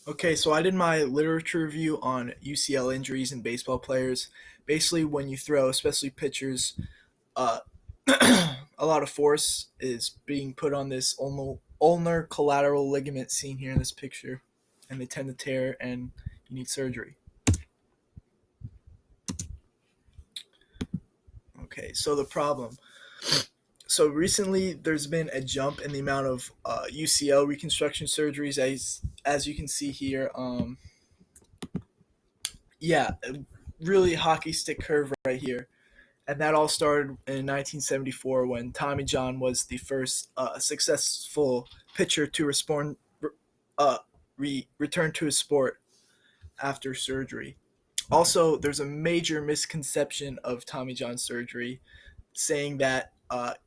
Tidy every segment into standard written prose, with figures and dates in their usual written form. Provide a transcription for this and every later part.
Okay, so I did my literature review on UCL injuries in baseball players. Basically, when you throw, especially pitchers, uh, a lot of force is being put on this ulnar collateral ligament seen here in this picture, and they tend to tear, and you need surgery. Okay, so the problem. So recently, there's been a jump in the amount of UCL reconstruction surgeries, as you can see here. Yeah, really hockey stick curve right here. And that all started in 1974 when Tommy John was the first successful pitcher to return to his sport after surgery. Also, there's a major misconception of Tommy John surgery, saying that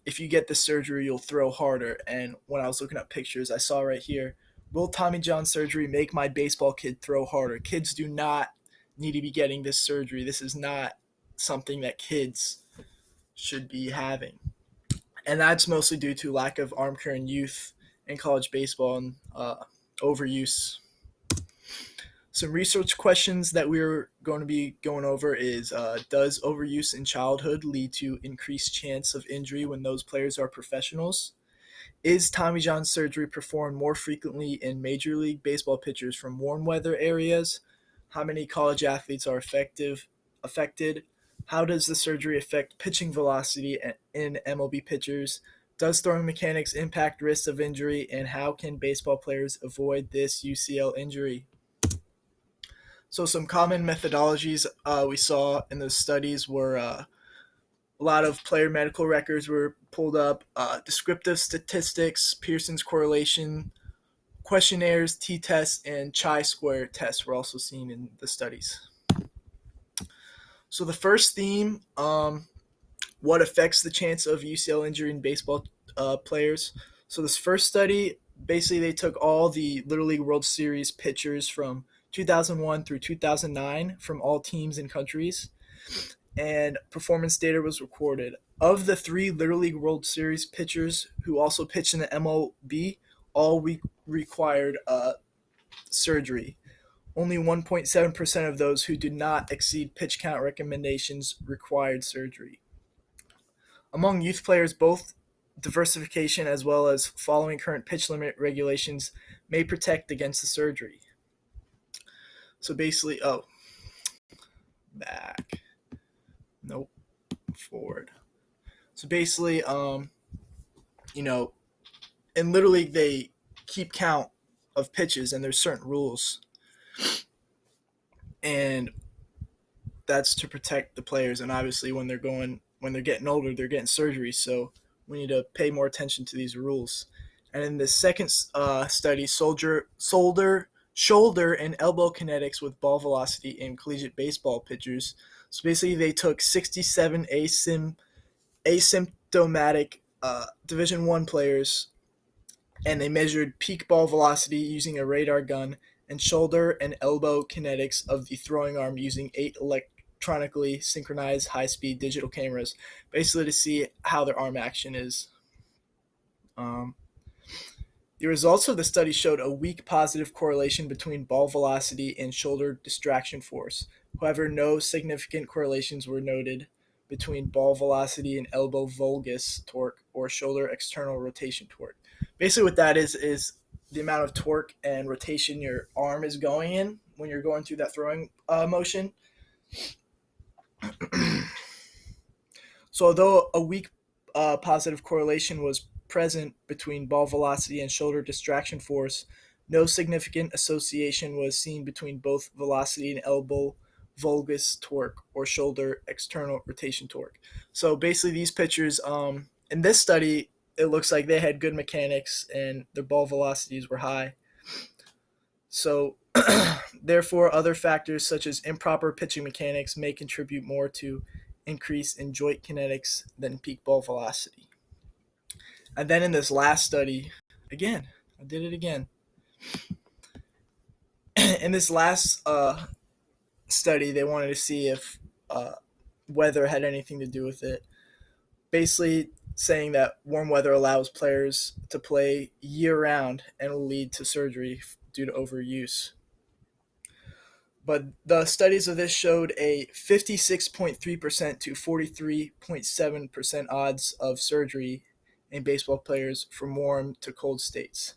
if you get the surgery, you'll throw harder. And when I was looking at pictures, I saw right here, will Tommy John surgery make my baseball kid throw harder? Kids do not need to be getting this surgery. This is not something that kids should be having. And that's mostly due to lack of arm care in youth and college baseball and overuse. Some research questions that we're going to be going over is does overuse in childhood lead to increased chance of injury when those players are professionals? Is Tommy John surgery performed more frequently in Major League Baseball pitchers from warm weather areas? How many college athletes are affected? How does the surgery affect pitching velocity in MLB pitchers? Does throwing mechanics impact risks of injury? And how can baseball players avoid this UCL injury? So, some common methodologies we saw in those studies were a lot of player medical records were pulled up, descriptive statistics, Pearson's correlation, questionnaires, t-tests, and chi-square tests were also seen in the studies. So the first theme, what affects the chance of UCL injury in baseball players. So this first study, basically they took all the Little League World Series pitchers from 2001 through 2009 from all teams and countries, and performance data was recorded. Of the three Little League World Series pitchers who also pitched in the MLB, all required surgery. Only 1.7% of those who did not exceed pitch count recommendations required surgery. Among youth players, both diversification as well as following current pitch limit regulations may protect against the surgery. So basically, back. Nope, forward. So basically, you know, in Little League, they keep count of pitches and there's certain rules. And that's to protect the players. And obviously, when they're getting older, they're getting surgery. So we need to pay more attention to these rules. And in the second study, shoulder and elbow kinetics with ball velocity in collegiate baseball pitchers. So basically, they took 67 asymptomatic Division One players, and they measured peak ball velocity using a radar gun and shoulder and elbow kinetics of the throwing arm using 8 electronically synchronized high-speed digital cameras, basically to see how their arm action is. Um, the results of the study showed a weak positive correlation between ball velocity and shoulder distraction force. However, no significant correlations were noted between ball velocity and elbow valgus torque or shoulder external rotation torque. Basically, what that is the amount of torque and rotation your arm is going in when you're going through that throwing motion. So, although a weak positive correlation was present between ball velocity and shoulder distraction force, no significant association was seen between both velocity and elbow valgus torque or shoulder external rotation torque. So basically, these pitchers, in this study, it looks like they had good mechanics and their ball velocities were high. So, therefore, other factors such as improper pitching mechanics may contribute more to increase in joint kinetics than peak ball velocity. And then in this last study, again, I did it again. In this last study, they wanted to see if weather had anything to do with it. Basically, saying that warm weather allows players to play year round and will lead to surgery due to overuse. But the studies of this showed a 56.3% to 43.7% odds of surgery in baseball players from warm to cold states.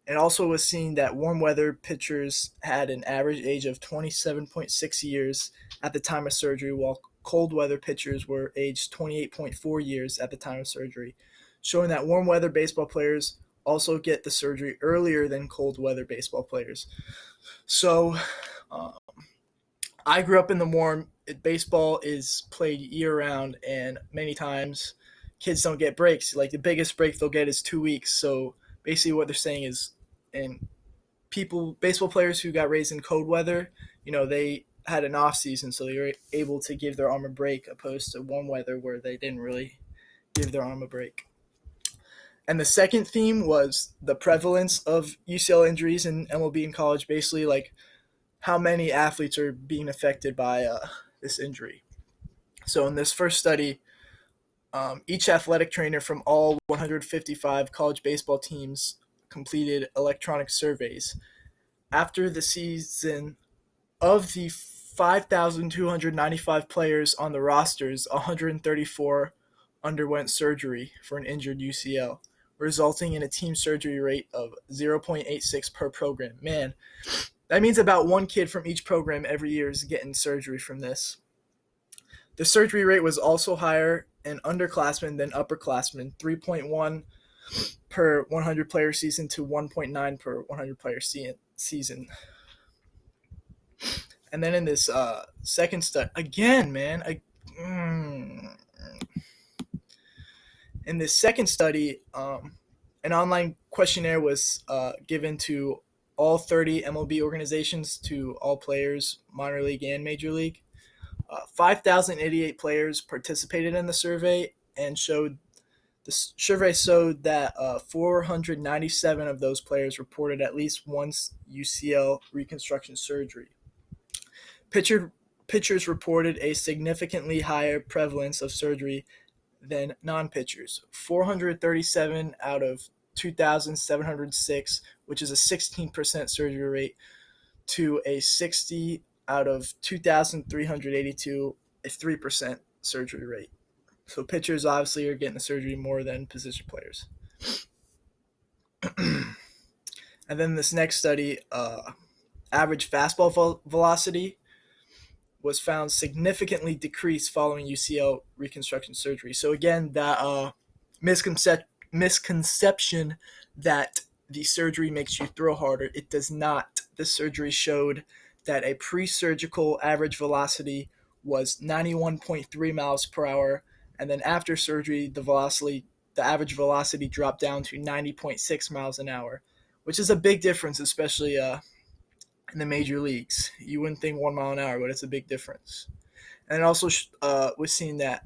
It also was seen that warm weather pitchers had an average age of 27.6 years at the time of surgery, while cold weather pitchers were aged 28.4 years at the time of surgery, showing that warm weather baseball players also get the surgery earlier than cold weather baseball players. So, uh, I grew up in the warm. Baseball is played year round, and many times kids don't get breaks. Like the biggest break they'll get is 2 weeks. So basically, what they're saying is, and baseball players who got raised in cold weather, they had an off season, so they were able to give their arm a break, opposed to warm weather where they didn't really give their arm a break. And the second theme was the prevalence of UCL injuries in MLB and college, basically like how many athletes are being affected by this injury. So in this first study, each athletic trainer from all 155 college baseball teams completed electronic surveys. After the season, of the 5,295 players on the rosters, 134 underwent surgery for an injured UCL, resulting in a team surgery rate of 0.86 per program. Man, that means about one kid from each program every year is getting surgery from this. The surgery rate was also higher in underclassmen than upperclassmen, 3.1 per 100 player season to 1.9 per 100 player season. And then in this second study, again, man, in this second study, an online questionnaire was given to all 30 MLB organizations, to all players, minor league and major league. 5,088 players participated in the survey, and the survey showed that 497 of those players reported at least once UCL reconstruction surgery. Pitchers reported a significantly higher prevalence of surgery than non-pitchers. 437 out of 2,706, which is a 16% surgery rate, to a 60 out of 2,382, a 3% surgery rate. So pitchers obviously are getting the surgery more than position players. And then this next study, average fastball velocity was found significantly decreased following UCL reconstruction surgery. So again, that misconception that the surgery makes you throw harder, it does not. The surgery showed that a pre-surgical average velocity was 91.3 miles per hour, and then after surgery, the average velocity dropped down to 90.6 miles an hour, which is a big difference, especially in the major leagues. You wouldn't think 1 mile an hour, but it's a big difference. And it also was seen that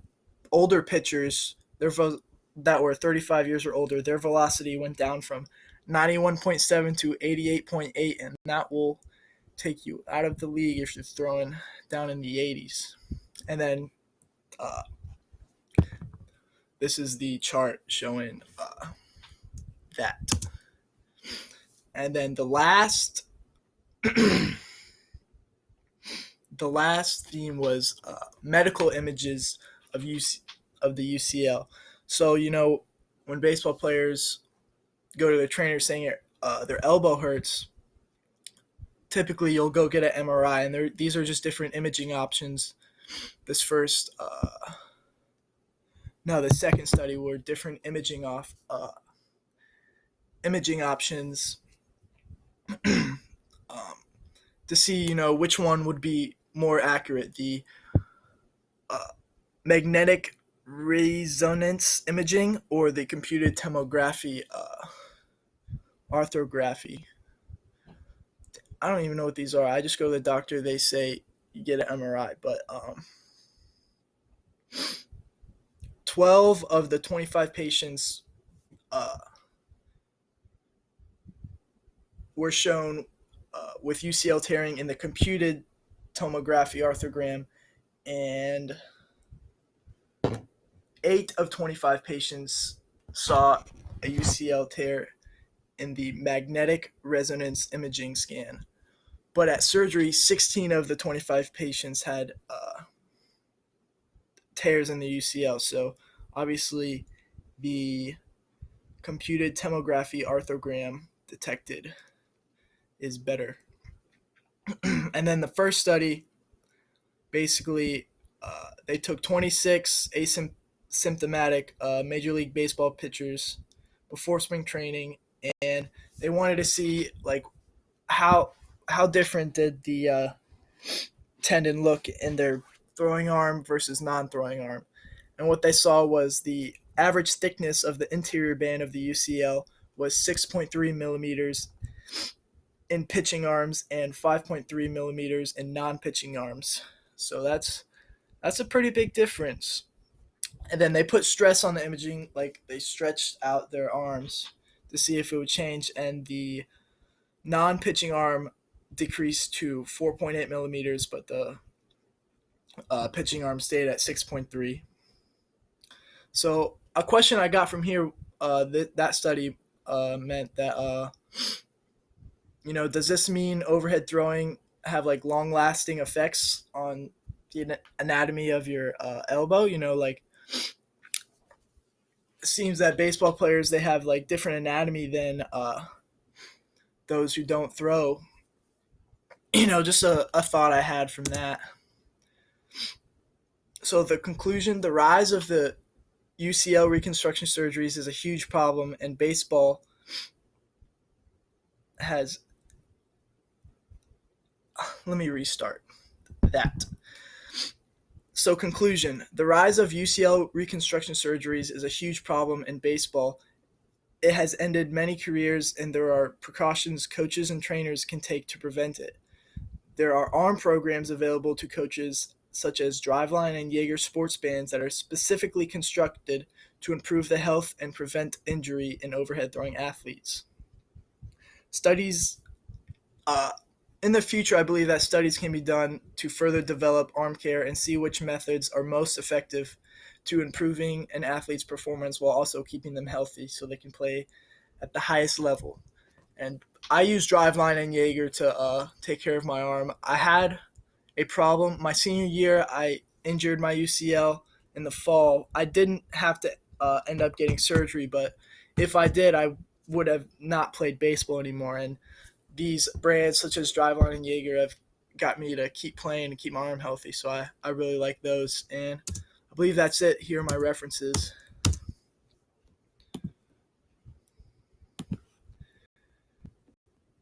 older pitchers, that were 35 years or older, their velocity went down from 91.7 to 88.8, and that will take you out of the league if you're throwing down in the 80s. And then this is the chart showing that. And then the last theme was medical images of the UCL. So when baseball players go to their trainer saying their elbow hurts, typically you'll go get an MRI, and these are just different imaging options. The second study were different imaging options to see which one would be more accurate, the magnetic resonance imaging or the computed tomography arthrography. I don't even know what these are. I just go to the doctor, they say you get an MRI, but 12 of the 25 patients were shown with UCL tearing in the computed tomography arthrogram, and 8 of 25 patients saw a UCL tear in the magnetic resonance imaging scan. But at surgery, 16 of the 25 patients had tears in the UCL. So obviously, the computed tomography arthrogram detected is better. And then the first study, basically, they took 26 asymptomatic Major League Baseball pitchers before spring training, and they wanted to see like how how different did the tendon look in their throwing arm versus non-throwing arm. And what they saw was the average thickness of the interior band of the UCL was 6.3 millimeters in pitching arms and 5.3 millimeters in non-pitching arms. So that's a pretty big difference. And then they put stress on the imaging, like they stretched out their arms to see if it would change, and the non-pitching arm decreased to 4.8 millimeters, but the pitching arm stayed at 6.3. So a question I got from here, that study meant that does this mean overhead throwing have like long lasting effects on the anatomy of your elbow? Like it seems that baseball players, they have like different anatomy than those who don't throw. Just a thought I had from that. So the conclusion: the rise of the UCL reconstruction surgeries is a huge problem, and baseball has. Let me restart that. So, conclusion: the rise of UCL reconstruction surgeries is a huge problem in baseball. It has ended many careers, and there are precautions coaches and trainers can take to prevent it. There are arm programs available to coaches, such as Driveline and Jaeger sports bands, that are specifically constructed to improve the health and prevent injury in overhead throwing athletes. Studies uh, in the future, I believe that studies can be done to further develop arm care and see which methods are most effective to improving an athlete's performance while also keeping them healthy so they can play at the highest level. And I use Driveline and Jaeger to take care of my arm. I had a problem my senior year. I injured my UCL in the fall. I didn't have to end up getting surgery, but if I did, I would have not played baseball anymore. And these brands such as Driveline and Jaeger have got me to keep playing and keep my arm healthy. So I really like those. And I believe that's it. Here are my references.